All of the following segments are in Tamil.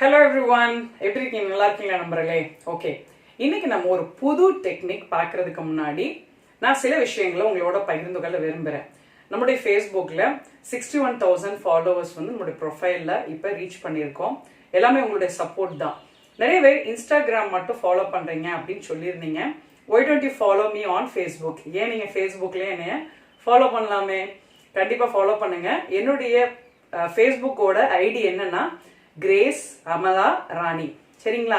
Hello everyone, எப்படி இருக்கீங்க? நல்லா இருக்கீங்களா நம்பர்களே? ஓகே, இன்னைக்கு நம்ம ஒரு புது டெக்னிக் பார்க்கறதுக்கு முன்னாடி நான் சில விஷயங்களை உங்களோட பகிர்ந்து கொள்ள விரும்புகிறேன். நம்முடைய ஃபேஸ்புக்கில் 61,000 ஃபாலோவர்ஸ் வந்து நம்மளுடைய ப்ரொஃபைலில் இப்போ ரீச் பண்ணியிருக்கோம். எல்லாமே உங்களுடைய சப்போர்ட் தான். நிறைய பேர் இன்ஸ்டாகிராம் மட்டும் ஃபாலோ பண்ணுறீங்க அப்படின்னு சொல்லியிருந்தீங்க. Why don't you follow me on Facebook? ஏன் நீங்கள் ஃபேஸ்புக்லேயே என்னைய ஃபாலோ பண்ணலாமே? கண்டிப்பாக ஃபாலோ பண்ணுங்க. என்னுடைய ஃபேஸ்புக்கோட ஐடி என்னன்னா கிரேஸ் அமலா ராணி, சரிங்களா?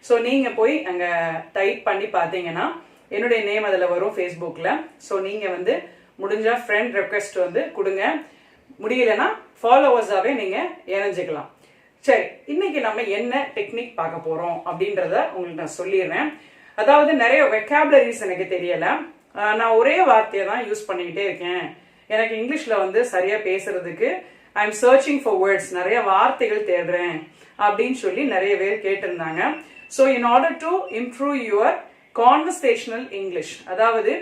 ஸோ நீங்கள் போய் அங்கே டைப் பண்ணி பார்த்தீங்கன்னா என்னுடைய நேம் அதில் வரும் ஃபேஸ்புக்கில். ஸோ நீங்கள் வந்து முடிஞ்சால் ஃப்ரெண்ட் ரெக்வெஸ்ட் வந்து கொடுங்க, முடியலைன்னா ஃபாலோவர்ஸாகவே நீங்கள் இணைஞ்சிக்கலாம். சரி, இன்னைக்கு நம்ம என்ன டெக்னிக் பார்க்க போகிறோம் அப்படின்றத உங்களுக்கு நான் சொல்லிடுறேன். அதாவது நிறைய வெக்காபுலரிஸ் எனக்கு தெரியலை. நான் ஒரே வார்த்தையை தான் யூஸ் பண்ணிக்கிட்டே இருக்கேன். எனக்கு இங்கிலீஷில் வந்து சரியாக பேசுறதுக்கு I'm searching for words, நிறைய வார்த்தைகள் தேடுறேன் அப்படின்னு சொல்லி நிறைய பேர் கேட்டிருந்தாங்க. So in order to improve your conversational English, அதாவது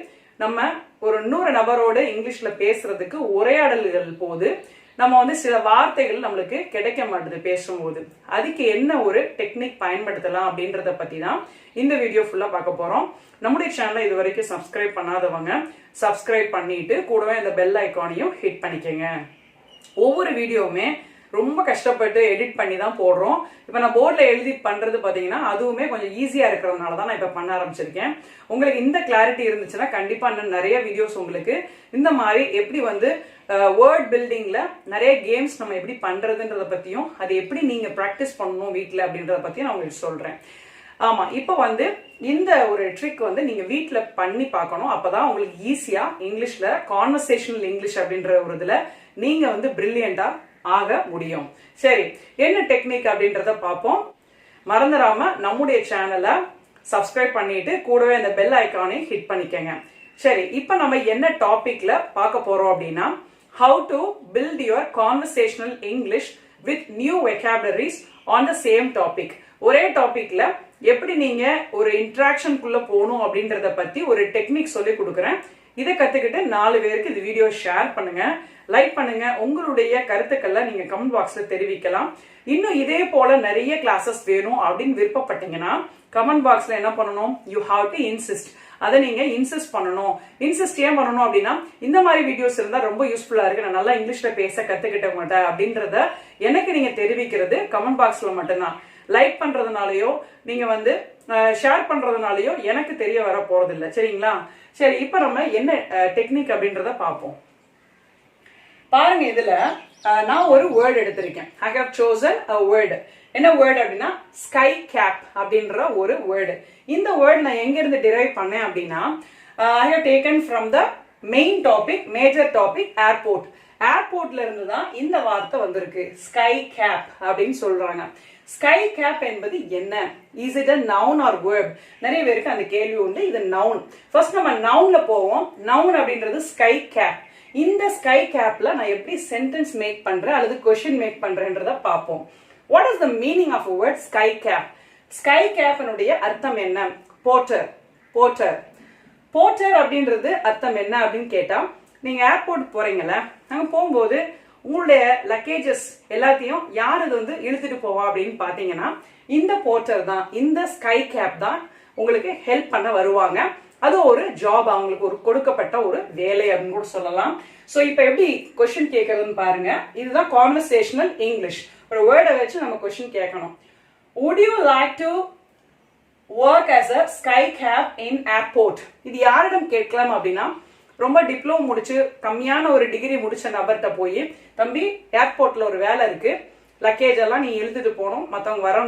நம்ம ஒரு 100 நபரோட இங்கிலீஷ்ல பேசுறதுக்கு உரையாடல்கள் போது நம்ம வந்து சில வார்த்தைகள் நம்மளுக்கு கிடைக்க மாட்டேது பேசும்போது. அதுக்கு என்ன ஒரு டெக்னிக் பயன்படுத்தலாம் அப்படின்றத பத்தி தான் இந்த வீடியோ ஃபுல்லா பார்க்க போறோம். நம்முடைய சேனலை இது வரைக்கும் சப்ஸ்கிரைப் பண்ணாதவங்க சப்ஸ்கிரைப் பண்ணிட்டு கூடவே அந்த பெல் ஐக்கானையும் ஹிட் பண்ணிக்கங்க. ஒவ்வொரு வீடியோவுமே ரொம்ப கஷ்டப்பட்டு எடிட் பண்ணி தான் போடுறோம். இப்போ நான் போர்டில் எழுதி பண்ணுறது பார்த்தீங்கன்னா அதுவுமே கொஞ்சம் ஈஸியாக இருக்கிறதுனால தான் நான் இப்போ பண்ண ஆரம்பிச்சிருக்கேன். உங்களுக்கு இந்த கிளாரிட்டி இருந்துச்சுன்னா கண்டிப்பாக இன்னும் நிறைய வீடியோஸ் உங்களுக்கு இந்த மாதிரி எப்படி வந்து வேர்ட் பில்டிங்கில் நிறைய கேம்ஸ் நம்ம எப்படி பண்ணுறதுன்றத பற்றியும் அது எப்படி நீங்கள் ப்ராக்டிஸ் பண்ணணும் வீட்டில் அப்படின்றத பற்றியும் நான் உங்களுக்கு சொல்கிறேன். ஆமாம், இப்போ வந்து இந்த ஒரு ட்ரிக் வந்து நீங்கள் வீட்டில் பண்ணி பார்க்கணும். அப்போ தான் உங்களுக்கு ஈஸியாக இங்கிலீஷில் கான்வர்சேஷனல் இங்கிலீஷ் அப்படின்ற ஒரு இதில் நீங்கள் வந்து பிரில்லியண்டா ஆக முடியும். சரி, என்ன டெக்னிக் அப்படின்றத பார்ப்போம். மறந்துடாம நம்முடைய சேனலை சப்ஸ்கிரைப் பண்ணிட்டு கூடவே அந்த பெல் ஐக்கானை ஹிட் பண்ணிக்கங்க. சரி, இப்போ நம்ம என்ன டாபிக்ல பார்க்க போறோம் அப்படின்னா how to build your conversational English with new vocabularies on the same topic. ஒரே டாபிக்ல எப்படி நீங்க ஒரு இன்ட்ராக்ஷனுக்குள்ள போகணும் அப்படின்றத பத்தி ஒரு டெக்னிக் சொல்லி கொடுக்குறேன். இதை கத்துக்கிட்டு 4 பேருக்கு இந்த வீடியோ ஷேர் பண்ணுங்க, லைக் பண்ணுங்க. உங்களுடைய கருத்துக்களை நீங்க கமெண்ட் பாக்ஸ்ல தெரிவிக்கலாம். இன்னும் இதே போல நிறைய கிளாஸஸ் வேணும் அப்படின்னு விருப்பப்பட்டீங்கன்னா கமெண்ட் பாக்ஸ்ல என்ன பண்ணணும், யூ ஹாவ் டு இன்சிஸ்ட். அதை நீங்க இன்சிஸ்ட் பண்ணணும். இன்சிஸ்ட் ஏன் பண்ணணும் அப்படின்னா இந்த மாதிரி வீடியோஸ் இருந்தா ரொம்ப யூஸ்ஃபுல்லா இருக்கு, நான் நல்லா இங்கிலீஷ்ல பேச கத்துக்கிட்ட மாட்டேன் அப்படின்றத எனக்கு நீங்க தெரிவிக்கிறது கமெண்ட் பாக்ஸ்ல மட்டும்தான். லைக் பண்றதுனாலயோ நீங்க வந்து ஷேர் பண்றதுனாலயோ எனக்கு தெரிய வர போறது இல்லை, சரிங்களா? சரி, இப்ப நம்ம என்ன டெக்னிக் அப்படின்றத பார்ப்போம். பாருங்க, இதுல நான் ஒரு வேர்டு எடுத்திருக்கேன். I have chosen a word. என்ன வேர்டு அப்படின்னா ஸ்கை கேப் அப்படின்ற ஒரு வேர்டு. இந்த வேர்டு நான் எங்க இருந்து டிரைவ் பண்ணேன் அப்படின்னா I have taken from the main topic, major topic, airport. ஏர்போர்ட்ல இருந்து தான் இந்த வார்த்தை வந்திருக்கு, ஸ்கை கேப் அப்படின்னு சொல்றாங்க. ஸ்கை கேப் என்பது என்ன? Is it a noun or verb? நிறைய பேருக்கு அந்த கேள்வி உண்டு. இது நவுன். ஃபர்ஸ்ட் நம்ம நவுன்ல போவோம். நவுன் அப்படின்றது ஸ்கை கேப். இந்த ஸ்கை கேப்ல நான் எப்படி சென்டென்ஸ் மேக் பண்றேன் அல்லது கொஸ்டின் மேக் பண்றேன்றத பார்ப்போம். What is the meaning of a word skycap? ஸ்கை கேப்னுடைய அர்த்தம் என்ன? போர்ட்டர். போர்ட்டர் போர்ட்டர் அப்படின்றது அர்த்தம் என்ன அப்படின்னு கேட்டா, நீங்க ஏர்போர்ட் போறீங்கல்ல, அங்க போகும்போது உங்களுடைய லக்கேஜஸ் எல்லாத்தையும் யார் இது வந்து இழுத்துட்டு போவா அப்படின்னு பாத்தீங்கன்னா இந்த போர்ட்டர் தான், இந்த ஸ்கை கேப் தான் உங்களுக்கு ஹெல்ப் பண்ண வருவாங்க. அது ஒரு ஜாப், அவங்களுக்கு ஒரு கொடுக்கப்பட்ட ஒரு வேலை அப்படின்னு கூட சொல்லலாம். ஸோ இப்போ எப்படி கொஸ்டின் கேட்கறதுன்னு பாருங்க. இதுதான் கான்வர்சேஷனல் இங்கிலீஷ். ஒரு வேர்டை வச்சு நம்ம கொஸ்டின் கேட்கணும். Would you like to work as a sky cap in airport? இது யாரிடம் கேட்கலாம் அப்படின்னா ரொம்ப டிப்ளமோ முடிச்சு கம்மியான ஒரு டிகிரி முடிச்ச நபர்கிட்ட போய், தம்பி ஏர்போர்ட்ல ஒரு வேலை இருக்கு, லக்கேஜ் எல்லாம் நீ எழுதிட்டு போகணும், மற்றவங்க வர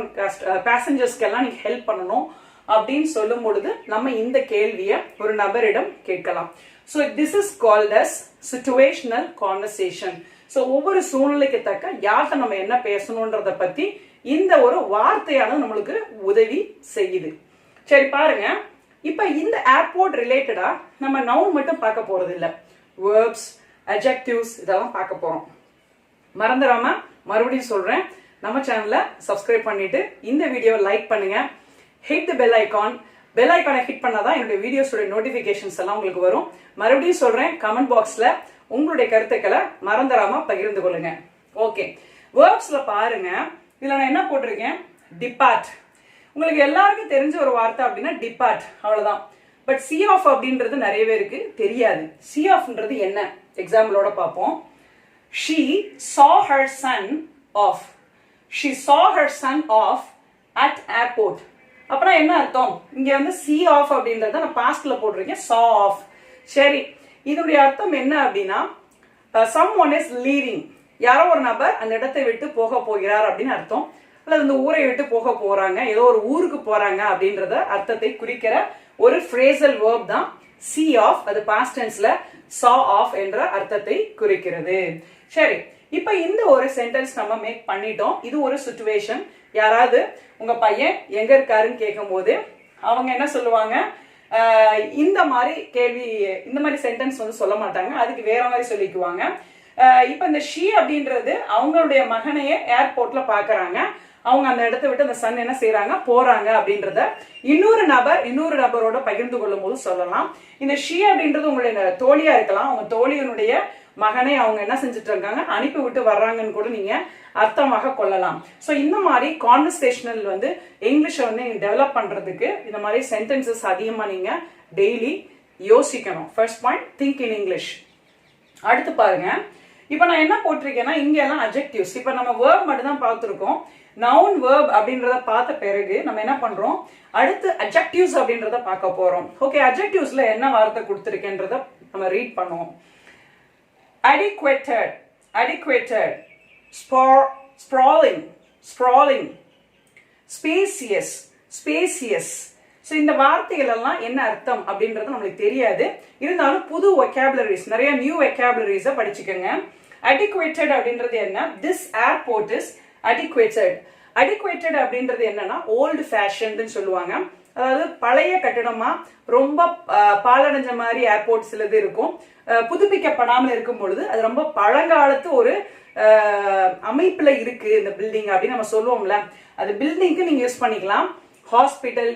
பேசஞ்சர்ஸ்க்கு எல்லாம் நீ ஹெல்ப் பண்ணணும் அப்படின்னு சொல்லும் பொழுது நம்ம இந்த கேள்வியை ஒரு நபரிடம் கேட்கலாம். So this is called as situational conversation. So ஒவ்வொரு சூழ்நிலைக்கு தக்க யார்கிட்ட நம்ம என்ன பேசணுன்றத பத்தி இந்த ஒரு வார்த்தையானது நம்மளுக்கு உதவி செய்யுது. சரி, பாருங்க, இப்ப இந்த ஏர்போர்ட் ரிலேட்டடா நம்ம நவுன் மட்டும் பார்க்க போறது இல்ல, வேர்ப்ஸ், அட்ஜெக்டிவ்ஸ் இதெல்லாம் பார்க்க போறோம். மறந்துடாம மறுபடியும் சொல்றேன், நம்ம சேனலை சப்ஸ்கிரைப் பண்ணிட்டு இந்த வீடியோவை லைக் பண்ணுங்க, ஹிட் தி பெல் ஐகான். பெல் ஐகானை ஹிட் பண்ணாதான் என்னுடைய வீடியோஸோட நோட்டிபிகேஷன்ஸ் எல்லாம் உங்களுக்கு வரும். மறுபடியும் சொல்றேன், கமெண்ட் பாக்ஸ்ல உங்களுடைய கருத்துக்களை மறந்துடாம பகிர்ந்து கொள்ளுங்க. ஓகே, வேர்ப்ஸ்ல பாருங்க, இதுல நான் என்ன போட்டிருக்கேன், டிபார்ட். உங்களுக்கு எல்லாருக்கும் தெரிஞ்ச ஒரு வார்த்தை அப்படின்னா டிபார்ட், அவ்வளவுதான். பட் சி ஆஃப் அப்படின்றது நிறைய பேருக்கு தெரியாது. சி ஆஃப்ன்றது என்ன, எக்ஸாம்பிளோட பார்ப்போம். She saw her son off. She saw her son off at airport. அப்புறம் என்ன அர்த்தம், இங்க வந்து see off அப்படின்றத நான் பாஸ்ட்ல போட்டிருக்கேன், saw off. சரி, இதனுடைய அர்த்தம் என்ன அப்படின்னா someone is leaving. யாரோ ஒரு நபர் அந்த இடத்தை விட்டு போக போகிறார் அப்படின்னு அர்த்தம், அல்லது அந்த ஊரை விட்டு போக போறாங்க, ஏதோ ஒரு ஊருக்கு போறாங்க அப்படின்றத அர்த்தத்தை குறிக்கிற ஒரு phrasal verb தான் see off. அது past tenseல saw off என்ற அர்த்தத்தை குறிக்கிறது. சரி, இப்ப இந்த ஒரு சென்டென்ஸ் நம்ம மேக் பண்ணிட்டோம். இது ஒரு சிச்சுவேஷன். யாராவது உங்க பையன் எங்க இருக்காருன்னு கேட்கும் போது அவங்க என்ன சொல்லுவாங்க, இந்த மாதிரி கேள்வி, இந்த மாதிரி சென்டென்ஸ் வந்து சொல்ல மாட்டாங்க, அதுக்கு வேற மாதிரி சொல்லிக்குவாங்க. இப்ப இந்த ஷீ அப்படின்றது அவங்களுடைய மகனையே ஏர்போர்ட்ல பாக்குறாங்க, அவங்க அந்த இடத்தை விட்டு அந்த சன் என்ன செய்யறாங்க, போறாங்க அப்படின்றத இன்னொரு நபரோட பகிர்ந்து கொள்ளும் போது சொல்லலாம். இந்த ஷீ அப்படின்றது உங்களுடைய தோழியா இருக்கலாம், அவங்க தோழியினுடைய மகனை அவங்க என்ன செஞ்சுட்டு இருக்காங்க, அனுப்பி விட்டு வர்றாங்கன்னு கூட நீங்க அர்த்தமாக கொள்ளலாம். சோ இந்த மாதிரி கான்வர்சேஷனல் வந்து இங்கிலீஷை வந்து டெவலப் பண்றதுக்கு இந்த மாதிரி சென்டென்சஸ் அதிகமா நீங்க டெய்லி யோசிக்கணும். First point, think in English. அடுத்து பாருங்க, இப்ப நான் என்ன போட்டிருக்கேன்னா இங்க எல்லாம் அட்ஜெக்டிவ்ஸ். இப்ப நம்ம வேர்ப் மட்டும் தான் பார்த்திருக்கோம். நவுன் வேர்ப் அப்படின்றத பார்த்த பிறகு நம்ம என்ன பண்றோம், அடுத்து அட்ஜெக்டிவ்ஸ் அப்படின்றத பார்க்க போறோம். ஓகே, அட்ஜெக்டிவ்ஸ்ல என்ன வார்த்தை கொடுத்திருக்கேன்றத நம்ம ரீட் பண்ணுவோம். Adequated, adequated, sprawling, sprawling, spacious, spacious. So இந்த வார்த்தைகள் எல்லாம் என்ன அர்த்தம் அப்படின்றது நம்மளுக்கு தெரியாது, இருந்தாலும் புது vocabularies, நிறைய நியூ vocabularies படிச்சுக்கோங்க. Adequated அப்படின்றது என்ன, this airport is adequated. Adequated அப்படின்றது என்னன்னா ஓல்டு ஃபேஷன் சொல்லுவாங்க, அதாவது பழைய கட்டிடமா ரொம்ப பாலடைஞ்ச மாதிரி ஏர்போர்ட் சிலது இருக்கும், புதுப்பிக்கப்படாமல் இருக்கும் பொழுது அது ரொம்ப பழங்காலத்து ஒரு அமைப்புல இருக்கு இந்த பில்டிங் அப்படின்னு நம்ம சொல்லுவோம்ல. அது பில்டிங்க்கு நீங்க யூஸ் பண்ணிக்கலாம், ஹாஸ்பிட்டல்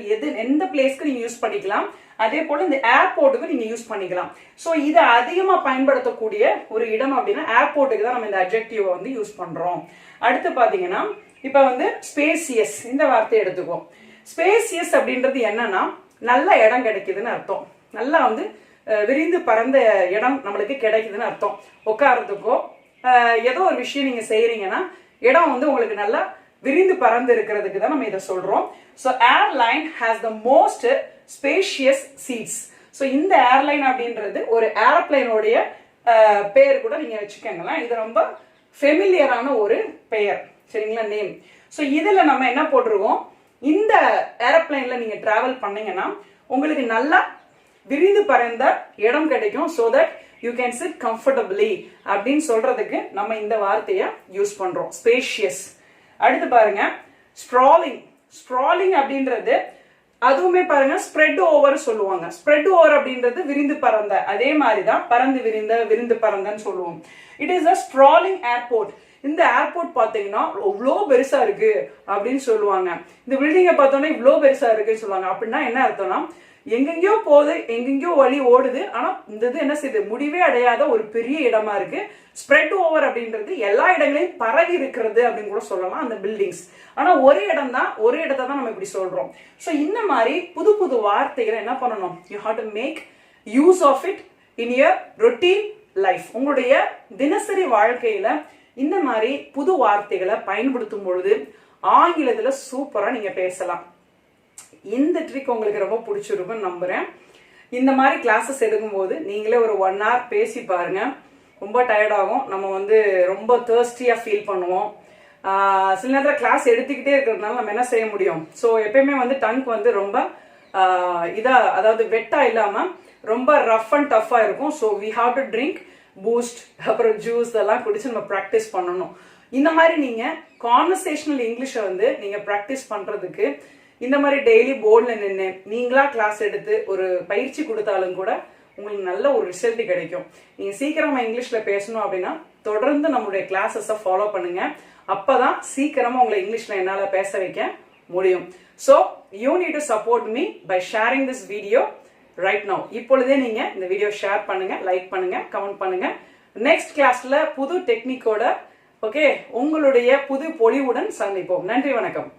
எந்த பிளேஸ்க்கு நீங்க யூஸ் பண்ணிக்கலாம், அதே போல இந்த ஏர்போர்ட்டுக்கு நீங்க யூஸ் பண்ணிக்கலாம். சோ இதை அதிகமா பயன்படுத்தக்கூடிய ஒரு இடம் அப்படின்னா ஏர்போர்ட்டுக்கு தான் நம்ம இந்த அட்ஜெக்டிவ் வந்து யூஸ் பண்றோம். அடுத்து பாத்தீங்கன்னா இப்ப வந்து ஸ்பேசியஸ் இந்த வார்த்தை எடுத்துக்குவோம். ஸ்பேசியஸ் அப்படின்றது என்னன்னா நல்ல இடம் கிடைக்குதுன்னு அர்த்தம், நல்லா வந்து விரிந்து பறந்த இடம் நம்மளுக்கு கிடைக்குதுன்னு அர்த்தம். உட்காரத்துக்கோ ஏதோ ஒரு விஷயம் நீங்க செய்யறீங்கன்னா இடம் வந்து உங்களுக்கு நல்லா விரிந்து பறந்து இருக்கிறதுக்கு தான் நம்ம இதை சொல்றோம். So airline has the most spacious seats. So இந்த ஏர்லைன் அப்படின்றது ஒரு ஏரோப்ளைனோடைய பெயர் கூட நீங்க வச்சுக்கோங்களேன், இது ரொம்ப ஃபெமிலியரான ஒரு பெயர், சரிங்களா, நேம். ஸோ இதுல நம்ம என்ன போட்டிருக்கோம், இந்த ஏரோப்ளைன்ல நீங்க டிராவல் பண்ணீங்கன்னா உங்களுக்கு நல்லா விரிந்து பறந்த இடம் கிடைக்கும், so that you can sit comfortably அப்படின்னு சொல்றதுக்கு நம்ம இந்த வார்த்தையை யூஸ் பண்றோம், spacious. அடுத்து பாருங்க sprawling. sprawling அப்படின்றது அதுவுமே பாருங்க ஸ்ப்ரெட் ஓவர் சொல்லுவாங்க. ஸ்ப்ரெட் ஓவர் அப்படின்றது விரிந்து பறந்த, அதே மாதிரிதான் பறந்து விரிந்து பறந்தன்னு சொல்லுவோம். It is a sprawling airport. இந்த ஏர்போர்ட் பாத்தீங்கன்னா இவ்வளோ பெருசா இருக்கு அப்படின்னு சொல்லுவாங்க. இந்த பில்டிங்கை பார்த்தோன்னா இவ்வளோ பெருசா இருக்குன்னு சொல்லுவாங்க. அப்படின்னா என்ன அர்த்தம்னா எங்கெங்கயோ போகுது, எங்கெங்கயோ வழி ஓடுது, ஆனா இந்த இது என்ன செய்யுது, முடிவே அடையாத ஒரு பெரிய இடமா இருக்கு. ஸ்ப்ரெட் ஓவர் அப்படின்றது எல்லா இடங்களையும் பரவி இருக்கிறது அப்படின்னு கூட சொல்லலாம் அந்த பில்டிங்ஸ். ஆனா ஒரு இடத்தை தான் நம்ம இப்படி சொல்றோம். ஸோ இந்த மாதிரி புது புது வார்த்தைகளை என்ன பண்ணணும், you have to make use of it in your routine life. உங்களுடைய தினசரி வாழ்க்கையில இந்த மாதிரி புது வார்த்தைகளை பயன்படுத்தும் பொழுது ஆங்கிலத்துல சூப்பரா நீங்க பேசலாம். இந்த ட்ரிக் உங்களுக்கு ரொம்ப பிடிச்சிருக்குன்னு நம்புறேன். இந்த மாதிரி கிளாஸஸ் எடுக்கும்போது நீங்களே ஒரு 1 hour பேசி பாருங்க, ரொம்ப டயர்ட் ஆகும், நம்ம வந்து ரொம்ப தேர்ஸ்டியா ஃபீல் பண்ணுவோம். சில நேரத்தில் கிளாஸ் எடுத்துக்கிட்டே இருக்கிறதுனால நம்ம என்ன செய்ய முடியும், ஸோ எப்பயுமே வந்து டங்க் வந்து ரொம்ப அதாவது வெட்டா இல்லாம ரொம்ப ரஃப் அண்ட் டஃபா இருக்கும். So we have to drink Boost, அப்புறம் ஜூஸ் இதெல்லாம் குடிச்சு நம்ம ப்ராக்டிஸ் பண்ணணும். இந்த மாதிரி நீங்க கான்வர்சேஷனல் இங்கிலீஷை வந்து நீங்க ப்ராக்டிஸ் பண்றதுக்கு இந்த மாதிரி டெய்லி போர்டில் நின்று நீங்களா கிளாஸ் எடுத்து ஒரு பயிற்சி கொடுத்தாலும் கூட உங்களுக்கு நல்ல ஒரு ரிசல்ட் கிடைக்கும். நீங்க சீக்கிரமா இங்கிலீஷ்ல பேசணும் அப்படின்னா தொடர்ந்து நம்மளுடைய கிளாஸஸை ஃபாலோ பண்ணுங்க, அப்பதான் சீக்கிரமா உங்களை இங்கிலீஷ்ல என்னால பேச வைக்க முடியும். So you need to support me by sharing this video right now. இப்பொழுதே நீங்க இந்த வீடியோ ஷேர் பண்ணுங்க, லைக் பண்ணுங்க, கமெண்ட் பண்ணுங்க. நெக்ஸ்ட் கிளாஸ்ல புது டெக்னிக்கோட ஓகே, உங்களுடைய புது பொலிவுடன் சந்திப்போம். நன்றி, வணக்கம்.